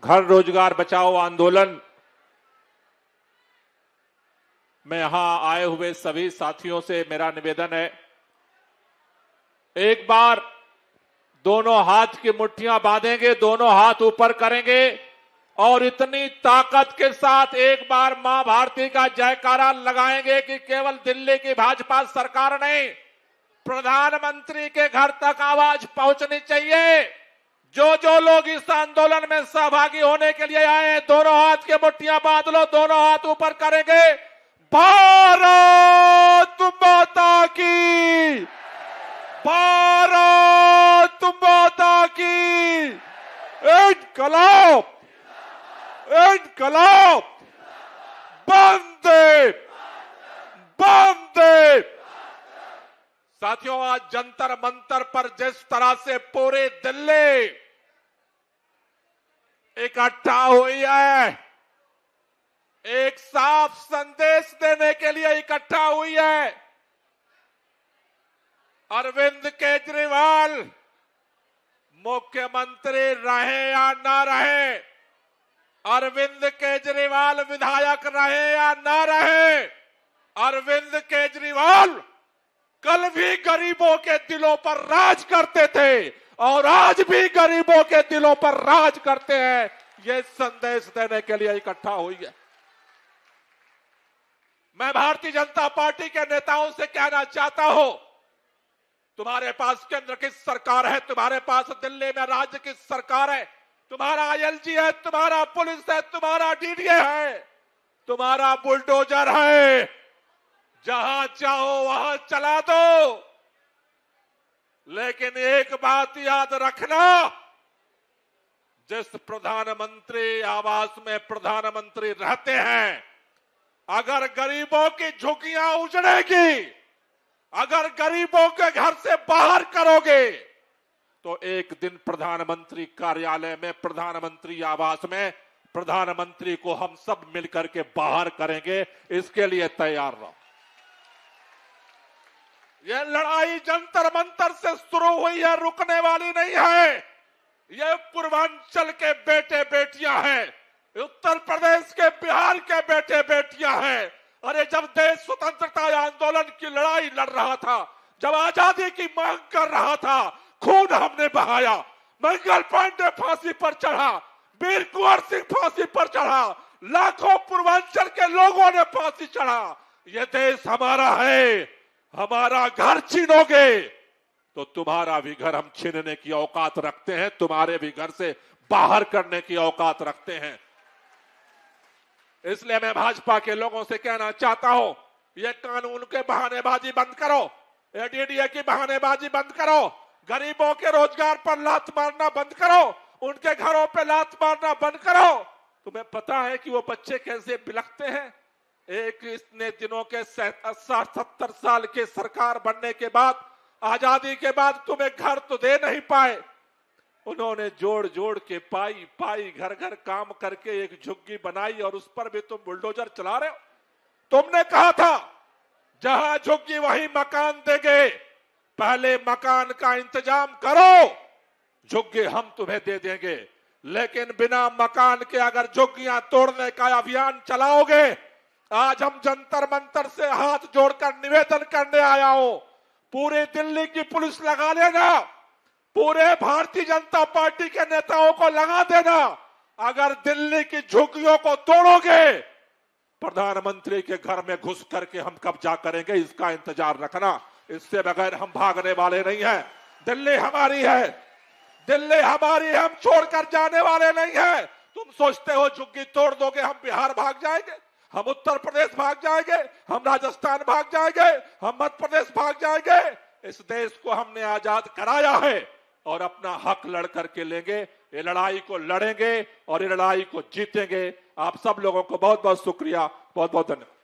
घर रोजगार बचाओ आंदोलन में यहां आए हुए सभी साथियों से मेरा निवेदन है, एक बार दोनों हाथ की मुट्ठियां बांधेंगे, दोनों हाथ ऊपर करेंगे और इतनी ताकत के साथ एक बार मां भारती का जयकारा लगाएंगे कि केवल दिल्ली की भाजपा सरकार नहीं, प्रधानमंत्री के घर तक आवाज पहुंचनी चाहिए। जो जो लोग इस आंदोलन में सहभागी होने के लिए आए हैं, दोनों हाथ की मुट्ठियां बांध लो, दोनों हाथ ऊपर करेंगे। भारत माता की, भारत माता की, इनकलाब, इनकलाब, वंदे, वंदे। साथियों, आज जंतर मंतर पर जिस तरह से पूरी दिल्ली इकट्ठा हुई है, एक साफ संदेश देने के लिए इकट्ठा हुई है। अरविंद केजरीवाल मुख्यमंत्री रहे या ना रहे, अरविंद केजरीवाल विधायक रहे या ना रहे, अरविंद केजरीवाल कल भी गरीबों के दिलों पर राज करते थे और आज भी गरीबों के दिलों पर राज करते हैं। यह संदेश देने के लिए इकट्ठा हुई है। मैं भारतीय जनता पार्टी के नेताओं से कहना चाहता हूं, तुम्हारे पास केंद्र की सरकार है, तुम्हारे पास दिल्ली में राज्य की सरकार है, तुम्हारा आईएलजी है, तुम्हारा पुलिस है, तुम्हारा डीडीए है, तुम्हारा बुलडोजर है, जहां चाहो वहां चला दो। लेकिन एक बात याद रखना, जिस प्रधानमंत्री आवास में प्रधानमंत्री रहते हैं, अगर गरीबों की झुग्गियां उजड़ेगी, अगर गरीबों के घर से बाहर करोगे, तो एक दिन प्रधानमंत्री कार्यालय में, प्रधानमंत्री आवास में प्रधानमंत्री को हम सब मिलकर के बाहर करेंगे। इसके लिए तैयार रहो। यह लड़ाई जंतर मंतर से शुरू हुई है, रुकने वाली नहीं है। यह पूर्वांचल के बेटे बेटियां हैं, उत्तर प्रदेश के, बिहार के बेटे बेटियां हैं। अरे जब देश स्वतंत्रता आंदोलन की लड़ाई लड़ रहा था, जब आजादी की मांग कर रहा था, खून हमने बहाया। मंगल पांडे फांसी पर चढ़ा, वीर कुंवर सिंह फांसी पर चढ़ा, लाखों पूर्वांचल के लोगों ने फांसी चढ़ा। यह देश हमारा है। हमारा घर छीनोगे तो तुम्हारा भी घर हम छीनने की औकात रखते हैं, तुम्हारे भी घर से बाहर करने की औकात रखते हैं। इसलिए मैं भाजपा के लोगों से कहना चाहता हूं, ये कानून के बहानेबाजी बंद करो, एडीडीए की बहानेबाजी बंद करो, गरीबों के रोजगार पर लात मारना बंद करो, उनके घरों पे लात मारना बंद करो। तुम्हें पता है कि वो बच्चे कैसे बिलखते हैं? एक इतने दिनों के 70 साल के सरकार बनने के बाद, आजादी के बाद तुम्हें घर तो दे नहीं पाए। उन्होंने जोड़ जोड़ के पाई पाई घर घर काम करके एक झुग्गी बनाई और उस पर भी तुम बुलडोजर चला रहे हो। तुमने कहा था जहां झुग्गी वहीं मकान देंगे, पहले मकान का इंतजाम करो, झुग्गी हम तुम्हें दे देंगे। लेकिन बिना मकान के अगर झुग्गियां तोड़ने का अभियान चलाओगे, आज हम जंतर मंतर से हाथ जोड़कर निवेदन करने आया हूं, पूरी दिल्ली की पुलिस लगा लेना, पूरे भारतीय जनता पार्टी के नेताओं को लगा देना। अगर दिल्ली की झुग्गियों को तोड़ोगे, प्रधानमंत्री के घर में घुस करके हम कब्जा करेंगे, इसका इंतजार रखना। इससे बगैर हम भागने वाले नहीं हैं। दिल्ली हमारी है, दिल्ली हमारी है, हम छोड़कर जाने वाले नहीं हैं। तुम सोचते हो झुग्गी तोड़ दोगे हम बिहार भाग जाएंगे, हम उत्तर प्रदेश भाग जाएंगे, हम राजस्थान भाग जाएंगे, हम मध्य प्रदेश भाग जाएंगे? इस देश को हमने आजाद कराया है और अपना हक लड़ करके लेंगे। ये लड़ाई को लड़ेंगे और ये लड़ाई को जीतेंगे। आप सब लोगों को बहुत बहुत शुक्रिया, बहुत बहुत धन्यवाद।